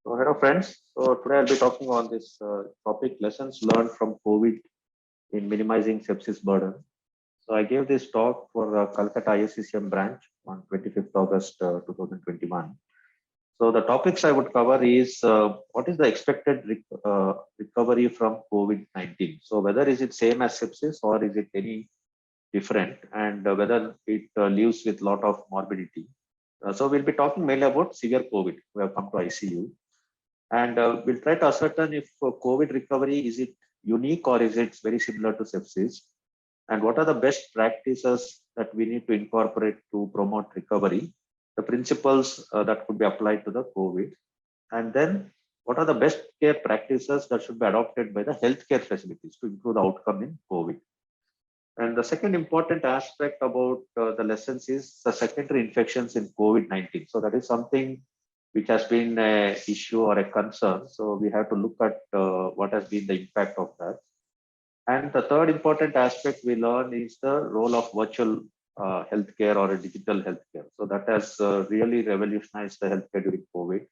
So, hello friends. So today I'll be talking on this topic: lessons learned from COVID in minimizing sepsis burden. So I gave this talk for Calcutta ISCCM branch on 25th August 2021. So the topics I would cover is what is the expected recovery from COVID-19. So whether is it same as sepsis or is it any different, and whether it leaves with lot of morbidity. So we'll be talking mainly about severe COVID who have come to ICU, and we'll try to ascertain if COVID recovery, is it unique or is it very similar to sepsis? And what are the best practices that we need to incorporate to promote recovery? The principles that could be applied to the COVID. And then what are the best care practices that should be adopted by the healthcare facilities to improve the outcome in COVID? And the second important aspect about the lessons is the secondary infections in COVID-19. So that is something which has been an issue or a concern. So we have to look at what has been the impact of that. And the third important aspect we learn is the role of virtual healthcare or a digital healthcare. So that has really revolutionized the healthcare during COVID.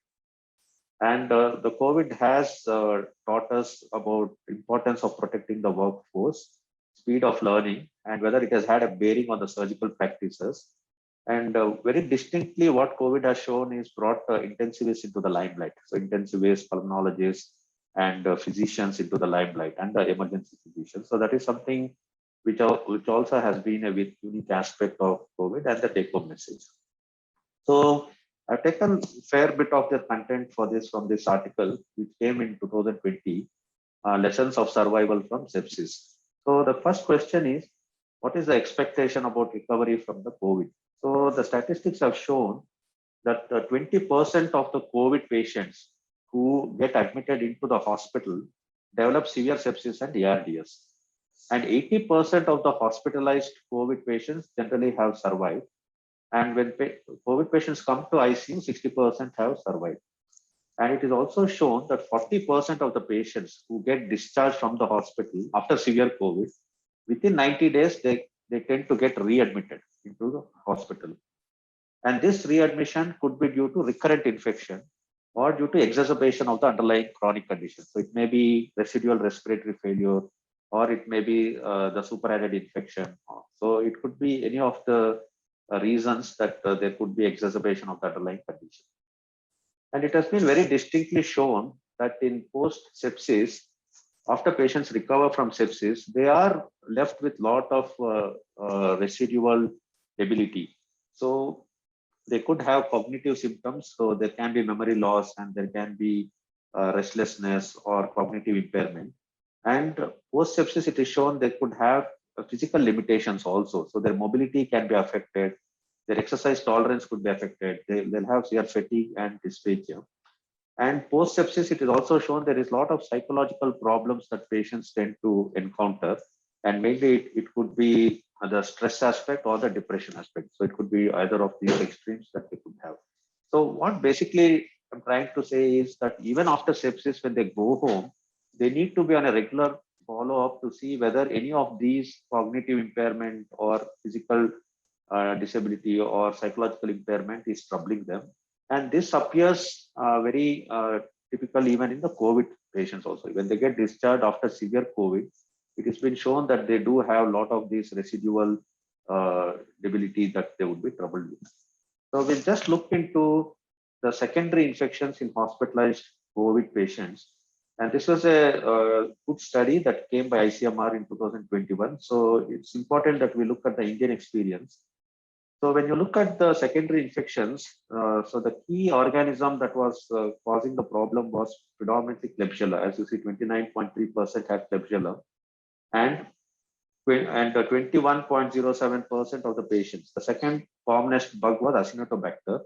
And the COVID has taught us about importance of protecting the workforce, speed of learning, and whether it has had a bearing on the surgical practices. And very distinctly, what COVID has shown is brought intensivists into the limelight. So intensivists, pulmonologists, and physicians into the limelight, and the emergency physicians. So that is something which also has been a unique aspect of COVID and the take-home message. So I've taken a fair bit of the content for this from this article, which came in 2020, Lessons of Survival from Sepsis. So the first question is, what is the expectation about recovery from the COVID? So the statistics have shown that 20% of the COVID patients who get admitted into the hospital develop severe sepsis and ARDS. And 80% of the hospitalized COVID patients generally have survived. And when COVID patients come to ICU, 60% have survived. And it is also shown that 40% of the patients who get discharged from the hospital after severe COVID, within 90 days, they tend to get readmitted into the hospital. And this readmission could be due to recurrent infection or due to exacerbation of the underlying chronic condition. So it may be residual respiratory failure, or it may be the superadded infection. So it could be any of the reasons that there could be exacerbation of the underlying condition. And it has been very distinctly shown that in post-sepsis, after patients recover from sepsis, they are left with lot of residual debility. So they could have cognitive symptoms. So there can be memory loss, and there can be restlessness or cognitive impairment. And post-sepsis, it is shown they could have physical limitations also. So their mobility can be affected. Their exercise tolerance could be affected. They'll have severe fatigue and dysphagia. And post-sepsis, it is also shown there is a lot of psychological problems that patients tend to encounter. And mainly it could be the stress aspect or the depression aspect. So it could be either of these extremes that they could have. So what basically I'm trying to say is that even after sepsis, when they go home, they need to be on a regular follow-up to see whether any of these cognitive impairment or physical disability or psychological impairment is troubling them. And this appears very typical even in the COVID patients also. When they get discharged after severe COVID, it has been shown that they do have a lot of these residual debility that they would be troubled with. So we'll just look into the secondary infections in hospitalized COVID patients. And this was a good study that came by ICMR in 2021. So it's important that we look at the Indian experience. So when you look at the secondary infections, so the key organism that was causing the problem was predominantly Klebsiella. As you see, 29.3% had Klebsiella, and 21.07% of the patients. The second commonest bug was Acinetobacter,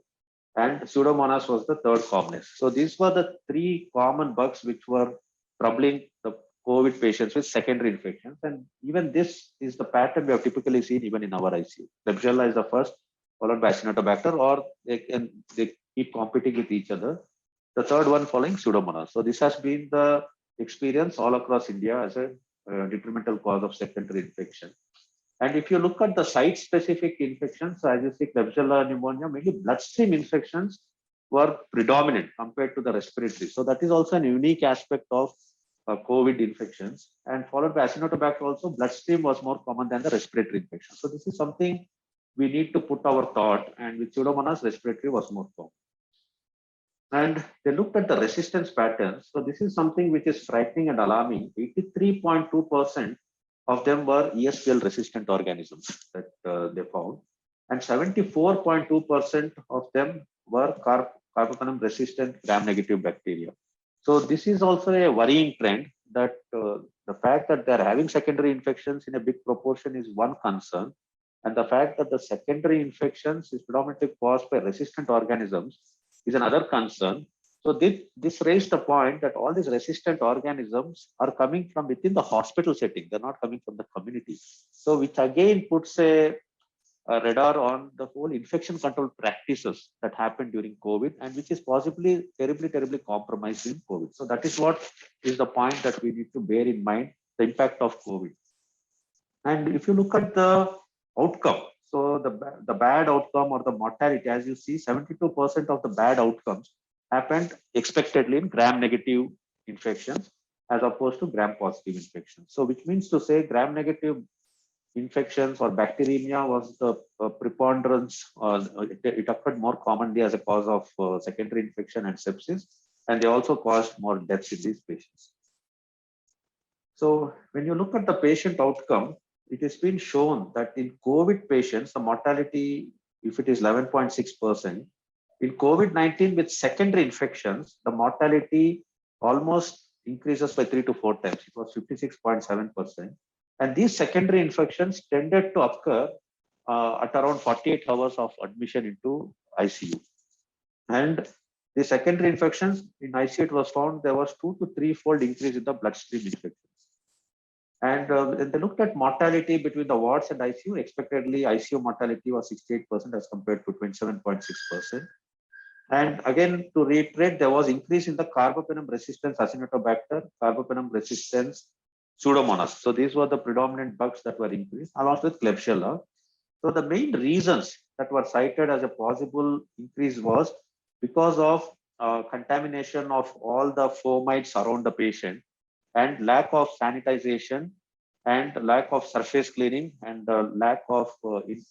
and Pseudomonas was the third commonest. So these were the three common bugs which were troubling the COVID patients with secondary infections. And even this is the pattern we have typically seen even in our ICU. Klebsiella is the first, followed by Acinetobacter, or they keep competing with each other. The third one following Pseudomonas. So this has been the experience all across India as a detrimental cause of secondary infection. And if you look at the site-specific infections, as you see, Klebsiella pneumonia, mainly bloodstream infections were predominant compared to the respiratory. So that is also an unique aspect of COVID infections. And followed by Acinetobacter also, bloodstream was more common than the respiratory infection. So this is something we need to put our thought, and with Pseudomonas, respiratory was more common. And they looked at the resistance patterns. So this is something which is frightening and alarming. 83.2% of them were ESBL resistant organisms that they found. And 74.2% of them were carbapenem resistant gram negative bacteria. So this is also a worrying trend that the fact that they're having secondary infections in a big proportion is one concern. And the fact that the secondary infections is predominantly caused by resistant organisms is another concern. So this raised the point that all these resistant organisms are coming from within the hospital setting. They're not coming from the community. So which again puts a radar on the whole infection control practices that happened during COVID, and which is possibly terribly compromised in COVID. So that is what is the point that we need to bear in mind, the impact of COVID. And if you look at the outcome, so the bad outcome or the mortality, as you see, 72% of the bad outcomes happened expectedly in gram negative infections as opposed to gram positive infections. So which means to say gram negative infections or bacteremia was the preponderance, it occurred more commonly as a cause of secondary infection and sepsis, and they also caused more deaths in these patients. So when you look at the patient outcome, it has been shown that in COVID patients, the mortality, if it is 11.6%, in COVID-19 with secondary infections, the mortality almost increases by 3 to 4 times. It was 56.7%. And these secondary infections tended to occur at around 48 hours of admission into ICU. And the secondary infections in ICU, it was found there was 2 to 3-fold increase in the bloodstream infections. And when they looked at mortality between the wards and ICU, expectedly ICU mortality was 68% as compared to 27.6%. And again, to reiterate, there was increase in the carbapenem resistance Acinetobacter, carbapenem resistance Pseudomonas. So these were the predominant bugs that were increased, along with Klebsiella. So the main reasons that were cited as a possible increase was because of contamination of all the fomites around the patient, and lack of sanitization, and lack of surface cleaning, and lack of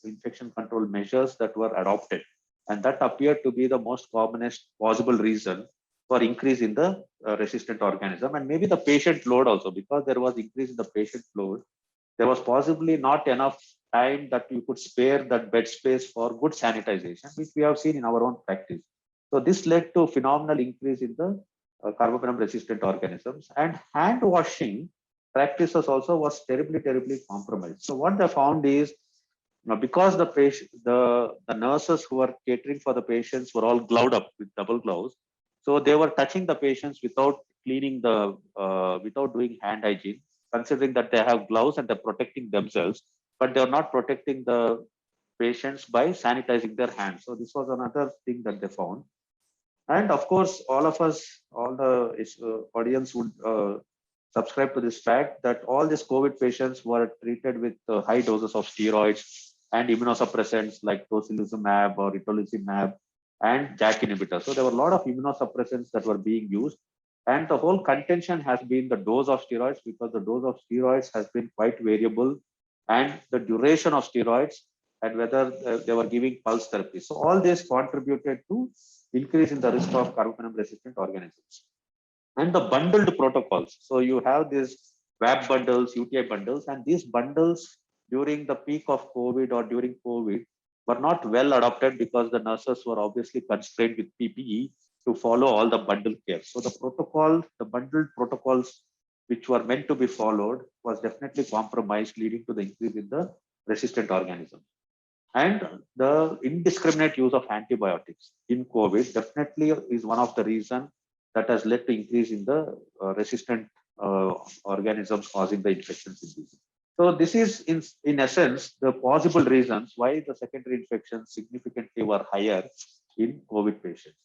infection control measures that were adopted. And that appeared to be the most commonest possible reason for increase in the resistant organism. And maybe the patient load also, because there was increase in the patient load, there was possibly not enough time that you could spare that bed space for good sanitization, which we have seen in our own practice. So this led to phenomenal increase in the carbapenem resistant organisms. And hand washing practices also was terribly compromised. So what they found is, because the patient, the nurses who were catering for the patients were all gloved up with double gloves, so they were touching the patients without cleaning the, without doing hand hygiene, considering that they have gloves and they're protecting themselves, but they're not protecting the patients by sanitizing their hands. So this was another thing that they found. And of course, all of us, all the audience would subscribe to this fact that all these COVID patients were treated with high doses of steroids and immunosuppressants like tocilizumab or itolizumab and JAK inhibitors. So there were a lot of immunosuppressants that were being used. And the whole contention has been the dose of steroids, because the dose of steroids has been quite variable, and the duration of steroids, and whether they were giving pulse therapy. So all this contributed to increase in the risk of carbapenem resistant organisms. And the bundled protocols. So you have these WAB bundles, UTI bundles, and these bundles during the peak of COVID or during COVID were not well adopted, because the nurses were obviously constrained with PPE to follow all the bundle care. So the protocol, the bundled protocols which were meant to be followed was definitely compromised, leading to the increase in the resistant organisms. And the indiscriminate use of antibiotics in COVID definitely is one of the reasons that has led to increase in the resistant organisms causing the infections in these. So this is in essence the possible reasons why the secondary infections significantly were higher in COVID patients.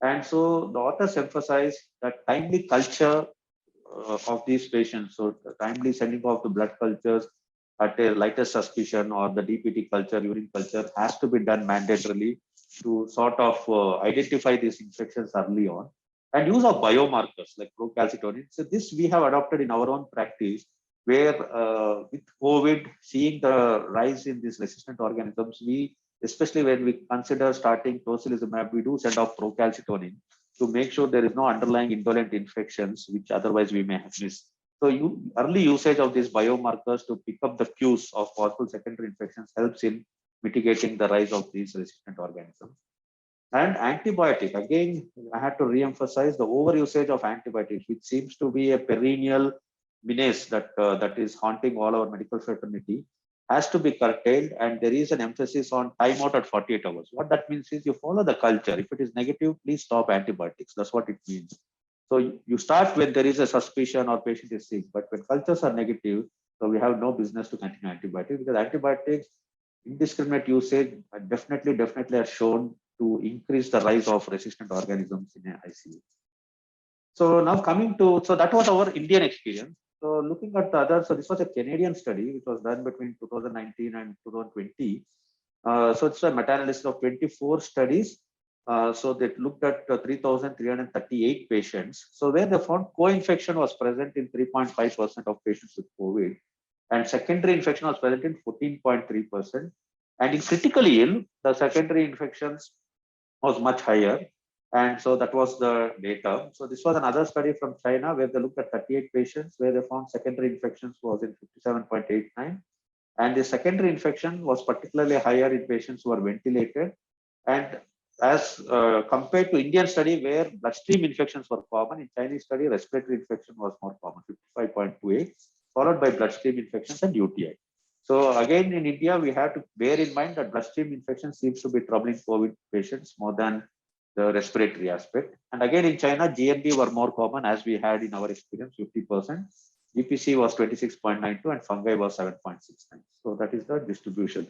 And so the authors emphasize that timely culture of these patients, so the timely sending off the blood cultures at a lightest suspicion, or the DPT culture, urine culture, has to be done mandatorily to sort of identify these infections early on, and use of biomarkers like procalcitonin. So this we have adopted in our own practice, where with COVID, seeing the rise in these resistant organisms, we, especially when we consider starting tocilizumab, we do send off procalcitonin to make sure there is no underlying indolent infections, which otherwise we may have missed. So early usage of these biomarkers to pick up the cues of possible secondary infections helps in mitigating the rise of these resistant organisms. And antibiotic, again, I had to re-emphasize the overusage of antibiotics, which seems to be a perennial menace that is haunting all our medical fraternity, has to be curtailed. And there is an emphasis on timeout at 48 hours. What that means is you follow the culture. If it is negative, please stop antibiotics. That's what it means. So you start when there is a suspicion or patient is sick, but when cultures are negative, so we have no business to continue antibiotics, because antibiotics indiscriminate usage definitely are shown to increase the rise of resistant organisms in ICU. So now coming to, so that was our Indian experience. So looking at the other, so this was a Canadian study which was done between 2019 and 2020. So it's a meta-analysis of 24 studies. So they looked at 3,338 patients. So where they found co-infection was present in 3.5% of patients with COVID, and secondary infection was present in 14.3%. And in critically ill, the secondary infections was much higher. And so that was the data. So this was another study from China where they looked at 38 patients, where they found secondary infections was in 57.89. And the secondary infection was particularly higher in patients who are ventilated. And as compared to Indian study where bloodstream infections were common, in Chinese study, respiratory infection was more common, 55.28, followed by bloodstream infections and UTI. So again, in India, we have to bear in mind that bloodstream infection seems to be troubling COVID patients more than the respiratory aspect. And again, in China, GNB were more common, as we had in our experience, 50%. GPC was 26.92 and fungi was 7.69. So that is the distribution.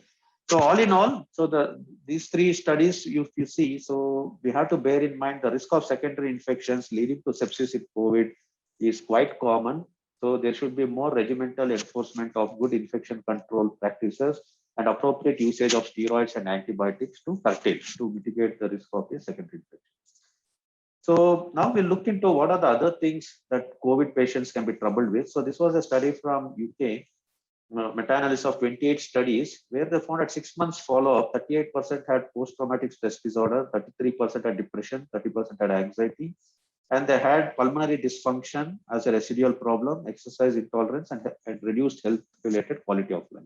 So all in all, so these three studies you see, so we have to bear in mind the risk of secondary infections leading to sepsis in COVID is quite common. So there should be more regimental enforcement of good infection control practices and appropriate usage of steroids and antibiotics to curtail, to mitigate the risk of a secondary infection. So now we look into what are the other things that COVID patients can be troubled with. So this was a study from UK, meta-analysis of 28 studies, where they found at 6 months follow-up, 38% had post-traumatic stress disorder, 33% had depression, 30% had anxiety, and they had pulmonary dysfunction as a residual problem, exercise intolerance, and reduced health-related quality of life.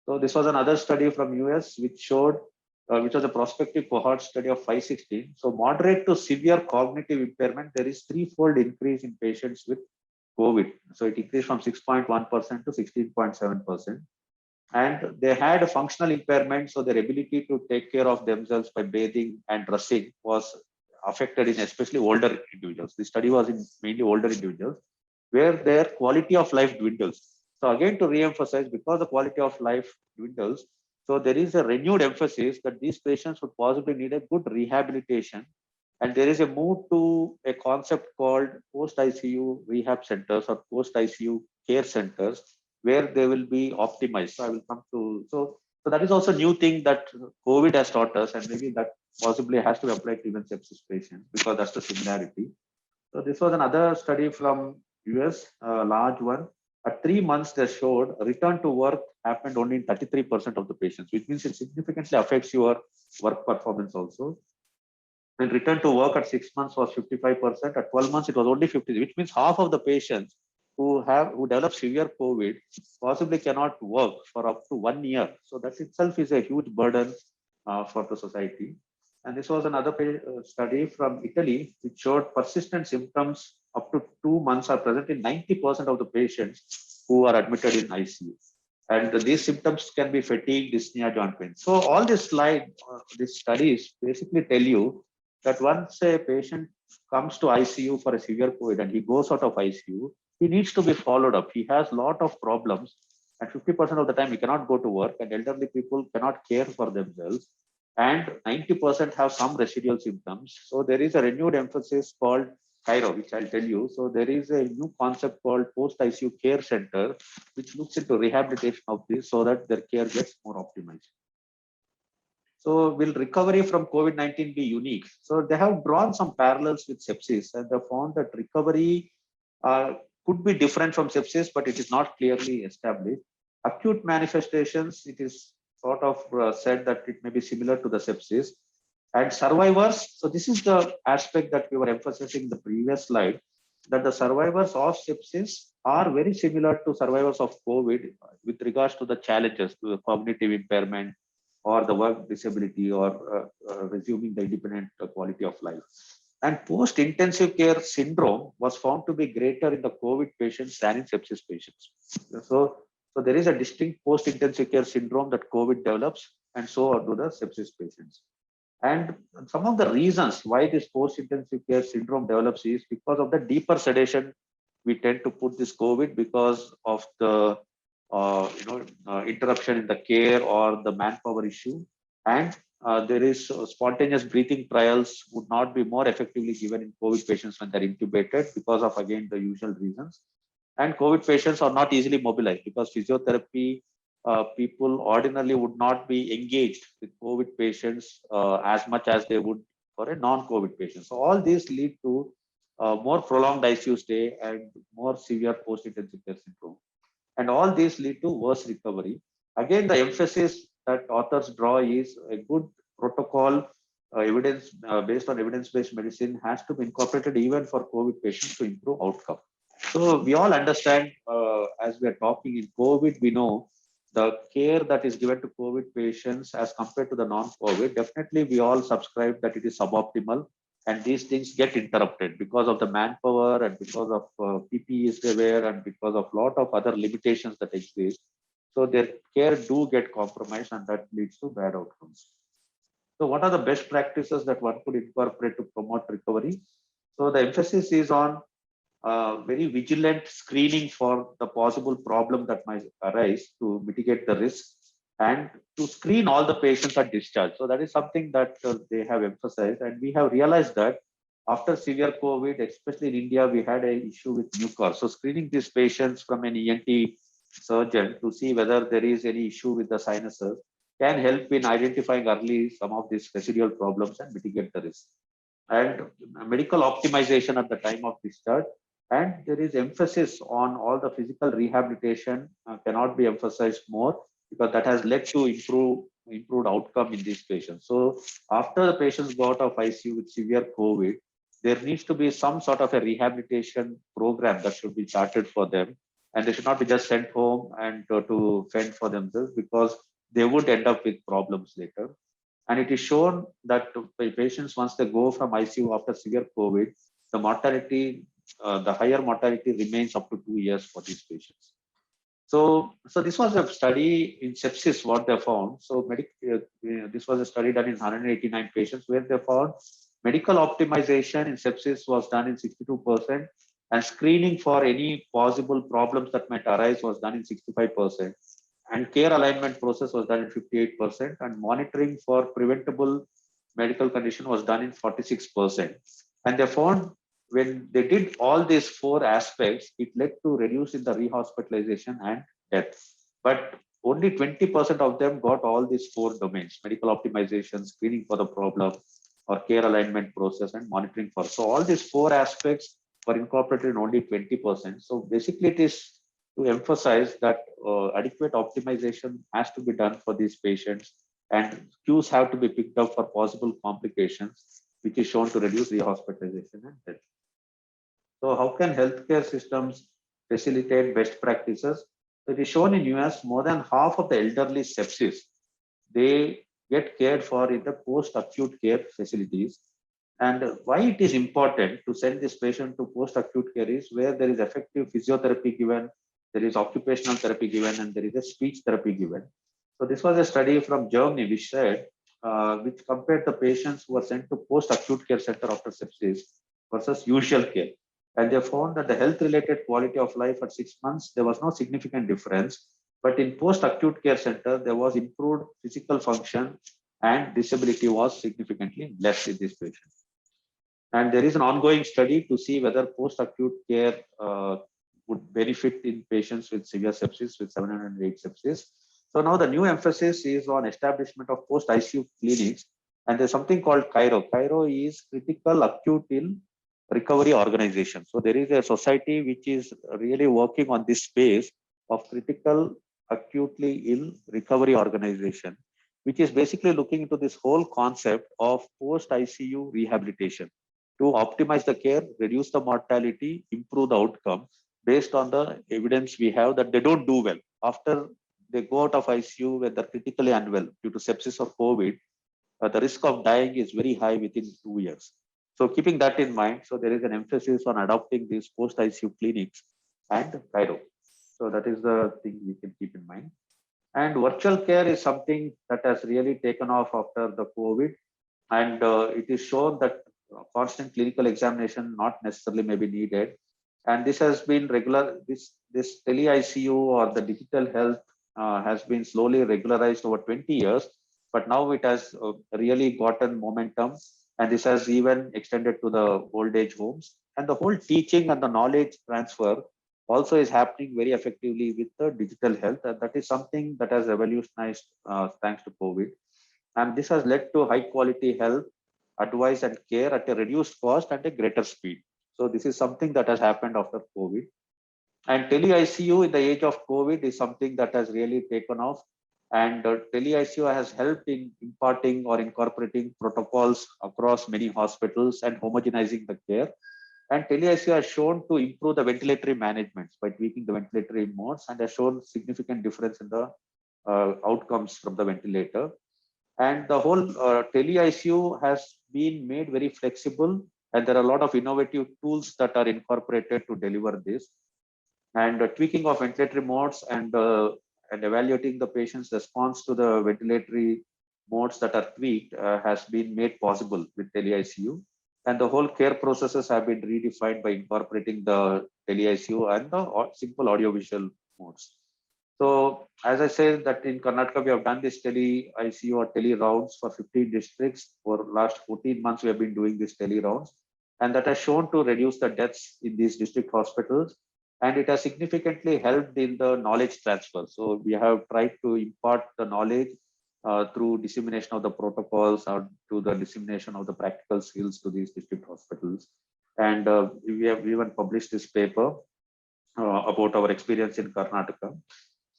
So this was another study from US which showed, which was a prospective cohort study of 516. So moderate to severe cognitive impairment, there is threefold increase in patients with COVID. So it increased from 6.1% to 16.7%. And they had a functional impairment, so their ability to take care of themselves by bathing and dressing was affected in especially older individuals. The study was in mainly older individuals, where their quality of life dwindles. So again, to re-emphasize, because the quality of life dwindles, so there is a renewed emphasis that these patients would possibly need a good rehabilitation. And there is a move to a concept called post-ICU rehab centers or post-ICU care centers, where they will be optimized. So I will come to, so that is also a new thing that COVID has taught us, and maybe that possibly has to be applied to even sepsis patients, because that's the similarity. So this was another study from US, a large one. At 3 months, they showed return to work happened only in 33% of the patients, which means it significantly affects your work performance also. And return to work at 6 months was 55%. At 12 months, it was only 50, which means half of the patients who develop severe COVID possibly cannot work for up to 1 year. So that itself is a huge burden for the society. And this was another study from Italy, which showed persistent symptoms up to 2 months are present in 90% of the patients who are admitted in ICU. And these symptoms can be fatigue, dyspnea, joint pain. So all this slide, these studies basically tell you that once a patient comes to ICU for a severe COVID and he goes out of ICU, he needs to be followed up. He has a lot of problems, and 50% of the time he cannot go to work, and elderly people cannot care for themselves, and 90% have some residual symptoms. So there is a renewed emphasis called Cairo, which I'll tell you. So there is a new concept called post-ICU care center, which looks into rehabilitation of this so that their care gets more optimized. So will recovery from COVID-19 be unique? So they have drawn some parallels with sepsis, and they found that recovery could be different from sepsis, but it is not clearly established. Acute manifestations, it is sort of said that it may be similar to the sepsis. And survivors, so this is the aspect that we were emphasizing in the previous slide, that the survivors of sepsis are very similar to survivors of COVID with regards to the challenges, to the cognitive impairment or the work disability or resuming the independent quality of life. And post-intensive care syndrome was found to be greater in the COVID patients than in sepsis patients. So there is a distinct post-intensive care syndrome that COVID develops, and so do the sepsis patients. And some of the reasons why this post-intensive care syndrome develops is because of the deeper sedation. We tend to put this COVID because of the interruption in the care or the manpower issue, and there is spontaneous breathing trials would not be more effectively given in COVID patients when they're intubated because of again the usual reasons. And COVID patients are not easily mobilized because physiotherapy people ordinarily would not be engaged with COVID patients as much as they would for a non-COVID patient. So all these lead to more prolonged ICU stay and more severe post-intensive care syndrome. And all these lead to worse recovery. Again, the emphasis that authors draw is a good protocol evidence based on evidence-based medicine has to be incorporated even for COVID patients to improve outcome. So we all understand as we are talking in COVID, we know the care that is given to COVID patients as compared to the non-COVID, definitely we all subscribe that it is suboptimal, and these things get interrupted because of the manpower and because of PPEs they wear and because of lot of other limitations that exist. So their care do get compromised, and that leads to bad outcomes. So what are the best practices that one could incorporate to promote recovery? So the emphasis is on very vigilant screening for the possible problem that might arise to mitigate the risk, and to screen all the patients at discharge. So that is something that they have emphasized, and we have realized that after severe COVID, especially in India, we had an issue with Mucor. So screening these patients from an ENT surgeon to see whether there is any issue with the sinuses can help in identifying early some of these residual problems and mitigate the risk. And medical optimization at the time of discharge, and there is emphasis on all the physical rehabilitation cannot be emphasized more, because that has led to improved outcome in these patients. So after the patients go out of ICU with severe COVID, there needs to be some sort of a rehabilitation program that should be charted for them, and they should not be just sent home and to fend for themselves, because they would end up with problems later. And it is shown that patients, once they go from ICU after severe COVID, the mortality, the higher mortality remains up to 2 years for these patients. So this was a study in sepsis, what they found. So this was a study done in 189 patients where they found medical optimization in sepsis was done in 62%, and screening for any possible problems that might arise was done in 65%. And care alignment process was done in 58%, and monitoring for preventable medical condition was done in 46%. And they found when they did all these 4 aspects, it led to reduce in the rehospitalization and death. But only 20% of them got all these 4 domains: medical optimization, screening for the problem, or care alignment process, and monitoring for. So all these 4 aspects were incorporated in only 20%. So basically it is to emphasize that adequate optimization has to be done for these patients, and cues have to be picked up for possible complications, which is shown to reduce rehospitalization and death. So how can healthcare systems facilitate best practices? So it is shown in US, more than half of the elderly sepsis, they get cared for in the post-acute care facilities. And why it is important to send this patient to post-acute care is where there is effective physiotherapy given, there is occupational therapy given, and there is a speech therapy given. So this was a study from Germany which said, which compared the patients who were sent to post-acute care center after sepsis versus usual care. And they found that the health-related quality of life at 6 months, there was no significant difference. But in post-acute care center, there was improved physical function, and disability was significantly less in these patients. And there is an ongoing study to see whether post-acute care would benefit in patients with severe sepsis, with 708 sepsis. So now the new emphasis is on establishment of post-ICU clinics, and there's something called CAIRO. CAIRO is Critical Acute Ill Recovery Organization. So there is a society which is really working on this space of critical acutely ill recovery organization, which is basically looking into this whole concept of post-ICU rehabilitation to optimize the care, reduce the mortality, improve the outcome based on the evidence we have that they don't do well after they go out of ICU when they're critically unwell due to sepsis or COVID. The risk of dying is very high within 2 years. So keeping that in mind, so there is an emphasis on adopting these post-ICU clinics and Cairo. So that is the thing we can keep in mind. And virtual care is something that has really taken off after the COVID. And it is shown that constant clinical examination not necessarily may be needed. And this has been regular, this tele-ICU or the digital health has been slowly regularized over 20 years, but now it has really gotten momentum, and this has even extended to the old age homes. And the whole teaching and the knowledge transfer also is happening very effectively with the digital health, and that is something that has revolutionized thanks to COVID. And this has led to high quality health advice and care at a reduced cost and a greater speed. So this is something that has happened after COVID. And tele-ICU in the age of COVID is something that has really taken off. And tele-ICU has helped in imparting or incorporating protocols across many hospitals and homogenizing the care. And tele-ICU has shown to improve the ventilatory management by tweaking the ventilatory modes, and has shown significant difference in the outcomes from the ventilator. And the whole tele-ICU has been made very flexible, and there are a lot of innovative tools that are incorporated to deliver this. And tweaking of ventilatory modes and evaluating the patient's response to the ventilatory modes that are tweaked has been made possible with tele-ICU. And the whole care processes have been redefined by incorporating the tele-ICU and the simple audiovisual modes. So as I said that in Karnataka, we have done this tele-ICU or tele rounds for 15 districts. For last 14 months, we have been doing this tele rounds. And that has shown to reduce the deaths in these district hospitals. And it has significantly helped in the knowledge transfer. So we have tried to impart the knowledge through dissemination of the protocols or to the dissemination of the practical skills to these district hospitals. And we have even published this paper about our experience in Karnataka.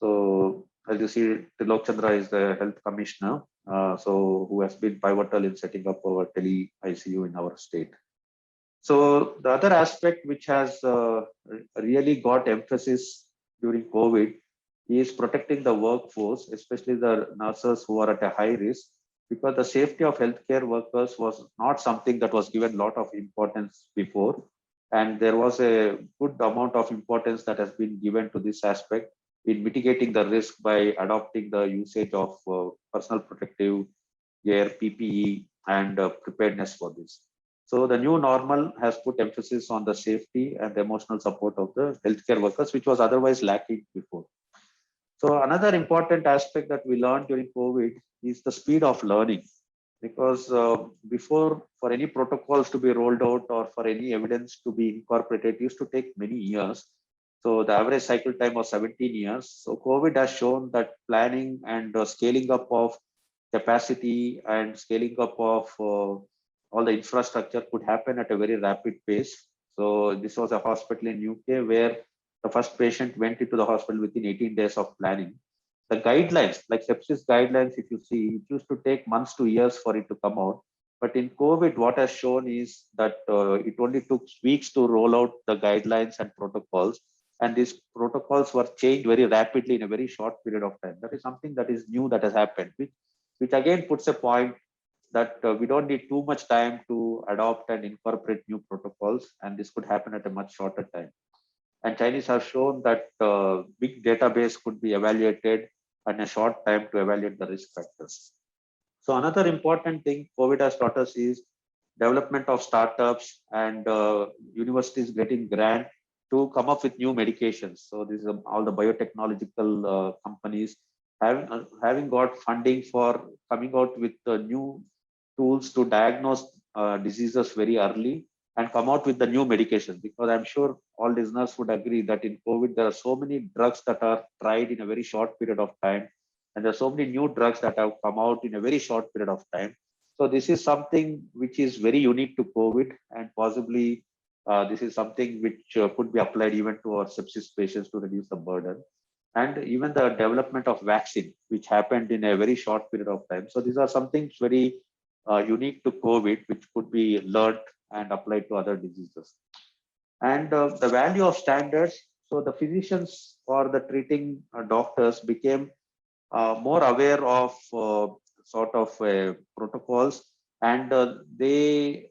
So as you see, Trilok Chandra is the health commissioner, so who has been pivotal in setting up our tele-ICU in our state. So the other aspect which has really got emphasis during COVID is protecting the workforce, especially the nurses who are at a high risk, because the safety of healthcare workers was not something that was given a lot of importance before. And there was a good amount of importance that has been given to this aspect in mitigating the risk by adopting the usage of personal protective gear, PPE, and preparedness for this. So the new normal has put emphasis on the safety and the emotional support of the healthcare workers, which was otherwise lacking before. So another important aspect that we learned during COVID is the speed of learning, because before, for any protocols to be rolled out or for any evidence to be incorporated, it used to take many years. So the average cycle time was 17 years. So COVID has shown that planning and scaling up of capacity and scaling up of all the infrastructure could happen at a very rapid pace. So this was a hospital in UK where the first patient went into the hospital within 18 days of planning. The guidelines, like sepsis guidelines, if you see, it used to take months to years for it to come out. But in COVID, what has shown is that it only took weeks to roll out the guidelines and protocols. And these protocols were changed very rapidly in a very short period of time. That is something that is new that has happened, which again puts a point that we don't need too much time to adopt and incorporate new protocols. And this could happen at a much shorter time. And Chinese have shown that big database could be evaluated in a short time to evaluate the risk factors. So another important thing COVID has taught us is development of startups and universities getting grant to come up with new medications. So this is all the biotechnological companies having got funding for coming out with new tools to diagnose diseases very early and come out with the new medication, because I'm sure all listeners would agree that in COVID, there are so many drugs that are tried in a very short period of time and there's so many new drugs that have come out in a very short period of time. So this is something which is very unique to COVID, and possibly this is something which could be applied even to our sepsis patients to reduce the burden. And even the development of vaccine, which happened in a very short period of time. So these are some things very unique to COVID, which could be learned and applied to other diseases. And the value of standards. So the physicians or the treating doctors became more aware of sort of protocols, and they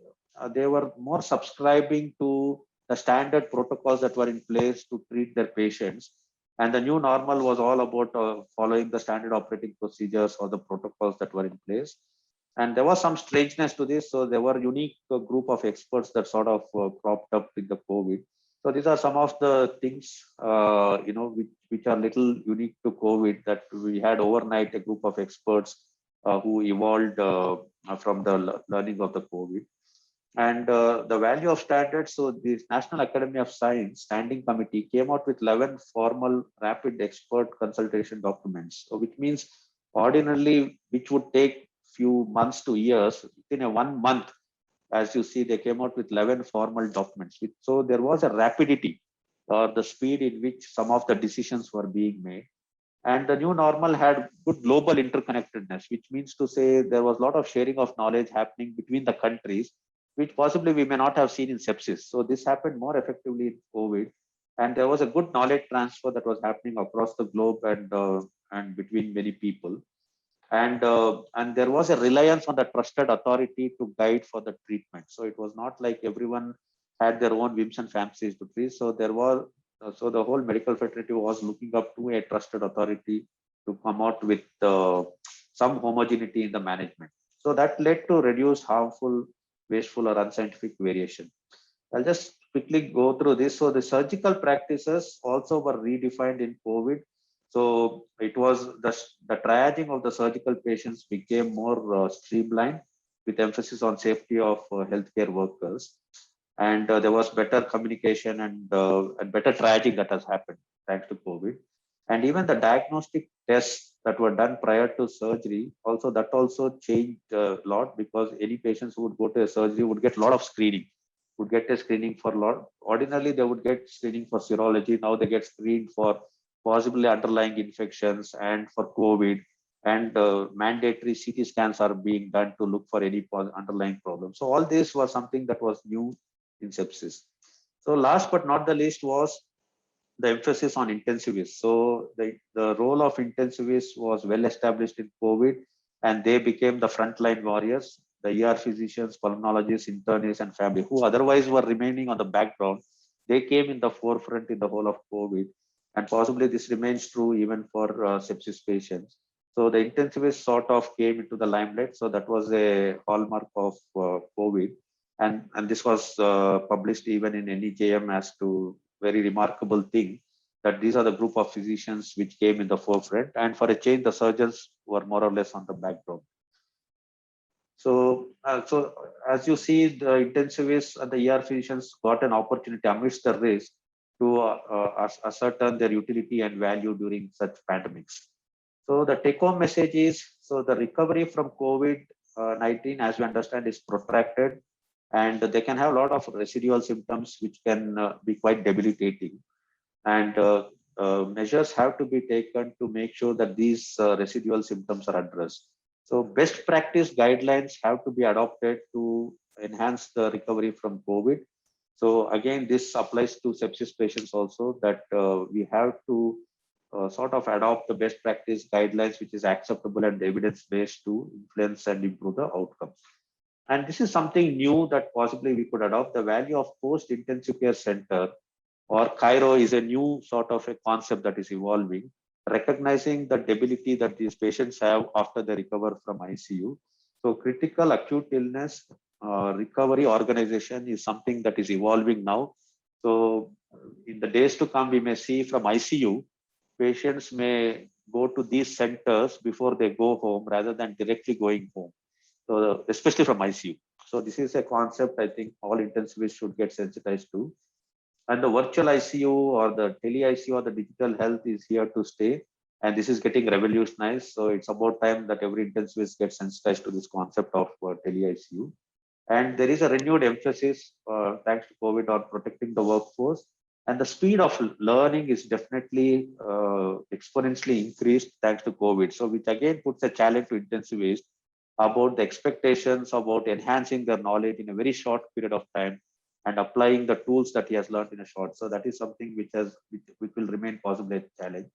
were more subscribing to the standard protocols that were in place to treat their patients. And the new normal was all about following the standard operating procedures or the protocols that were in place. And there was some strangeness to this. So there were unique group of experts that sort of cropped up with the COVID. So these are some of the things, which are little unique to COVID, that we had overnight a group of experts who evolved from the learning of the COVID. And the value of standards. So the National Academy of Science Standing Committee came out with 11 formal rapid expert consultation documents. So which means ordinarily, which would take few months to years, within a 1 month, as you see, they came out with 11 formal documents. So there was a rapidity or the speed in which some of the decisions were being made. And the new normal had good global interconnectedness, which means to say there was a lot of sharing of knowledge happening between the countries, which possibly we may not have seen in sepsis. So this happened more effectively in COVID. And there was a good knowledge transfer that was happening across the globe and between many people. And there was a reliance on the trusted authority to guide for the treatment. So it was not like everyone had their own whims and fancies to treat. So so the whole medical fraternity was looking up to a trusted authority to come out with some homogeneity in the management. So that led to reduce harmful, wasteful, or unscientific variation. I'll just quickly go through this. So the surgical practices also were redefined in COVID. So it was the triaging of the surgical patients became more streamlined, with emphasis on safety of healthcare workers. And there was better communication and better triaging that has happened thanks to COVID. And even the diagnostic tests that were done prior to surgery, that also changed a lot, because any patients who would go to a surgery would get a lot of screening, would get a screening for a lot. Ordinarily, they would get screening for serology. Now they get screened for possibly underlying infections and for COVID, and mandatory CT scans are being done to look for any underlying problem. So all this was something that was new in sepsis. So last but not the least was the emphasis on intensivists. So the role of intensivists was well established in COVID, and they became the frontline warriors, the ER physicians, pulmonologists, internists, and family, who otherwise were remaining on the background. They came in the forefront in the whole of COVID, and possibly this remains true even for sepsis patients. So the intensivists sort of came into the limelight. So that was a hallmark of COVID. And this was published even in NEJM as to very remarkable thing, that these are the group of physicians which came in the forefront, and for a change, the surgeons were more or less on the background. So as you see, the intensivists and the ER physicians got an opportunity amidst the risk to ascertain their utility and value during such pandemics. So the take-home message is, so the recovery from COVID-19, as we understand, is protracted, and they can have a lot of residual symptoms which can be quite debilitating. And measures have to be taken to make sure that these residual symptoms are addressed. So best practice guidelines have to be adopted to enhance the recovery from COVID. So again, this applies to sepsis patients also, that we have to sort of adopt the best practice guidelines, which is acceptable and evidence-based, to influence and improve the outcomes. And this is something new that possibly we could adopt. The value of post-intensive care center, or CAIRO, is a new sort of a concept that is evolving, recognizing the debility that these patients have after they recover from ICU. So critical acute illness recovery organization is something that is evolving now. So in the days to come, we may see from ICU, patients may go to these centers before they go home rather than directly going home. So especially from ICU. So this is a concept I think all intensivists should get sensitized to. And the virtual ICU or the tele ICU or the digital health is here to stay. and this is getting revolutionized. So it's about time that every intensivist gets sensitized to this concept of tele-ICU. And there is a renewed emphasis, thanks to COVID, on protecting the workforce. And the speed of learning is definitely exponentially increased thanks to COVID. So which again puts a challenge to intensivists about the expectations about enhancing their knowledge in a very short period of time and applying the tools that he has learned in a short. So that is something which will remain possibly a challenge.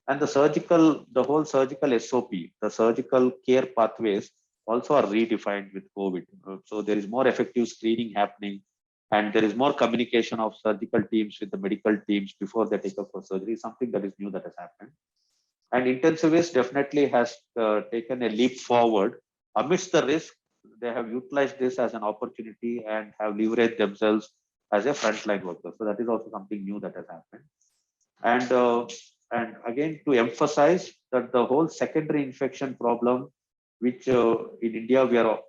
And the whole surgical SOP, the surgical care pathways also are redefined with COVID. So there is more effective screening happening, and there is more communication of surgical teams with the medical teams before they take up for surgery, something that is new that has happened. And intensivist definitely has taken a leap forward amidst the risk. They have utilized this as an opportunity and have leveraged themselves as a frontline worker. So that is also something new that has happened. And again, to emphasize that the whole secondary infection problem, which in India we are,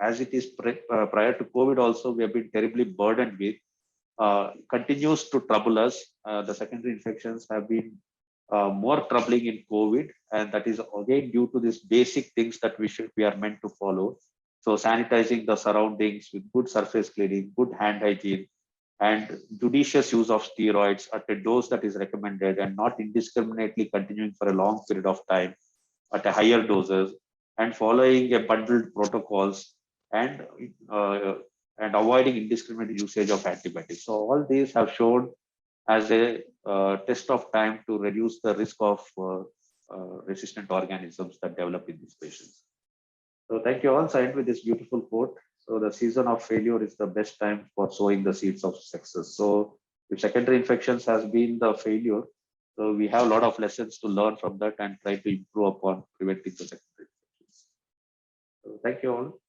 as it is prior to COVID also, we have been terribly burdened with, continues to trouble us. The secondary infections have been more troubling in COVID, and that is again due to these basic things that we are meant to follow. So sanitizing the surroundings with good surface cleaning, good hand hygiene, and judicious use of steroids at a dose that is recommended, and not indiscriminately continuing for a long period of time at a higher doses, and following a bundled protocols, and uh, and avoiding indiscriminate usage of antibiotics. So all these have shown as a test of time to reduce the risk of resistant organisms that develop in these patients. So thank you all. So I end with this beautiful quote. So the season of failure is the best time for sowing the seeds of success. So if secondary infections has been the failure, so we have a lot of lessons to learn from that and try to improve upon preventing the secondary infections. So thank you all.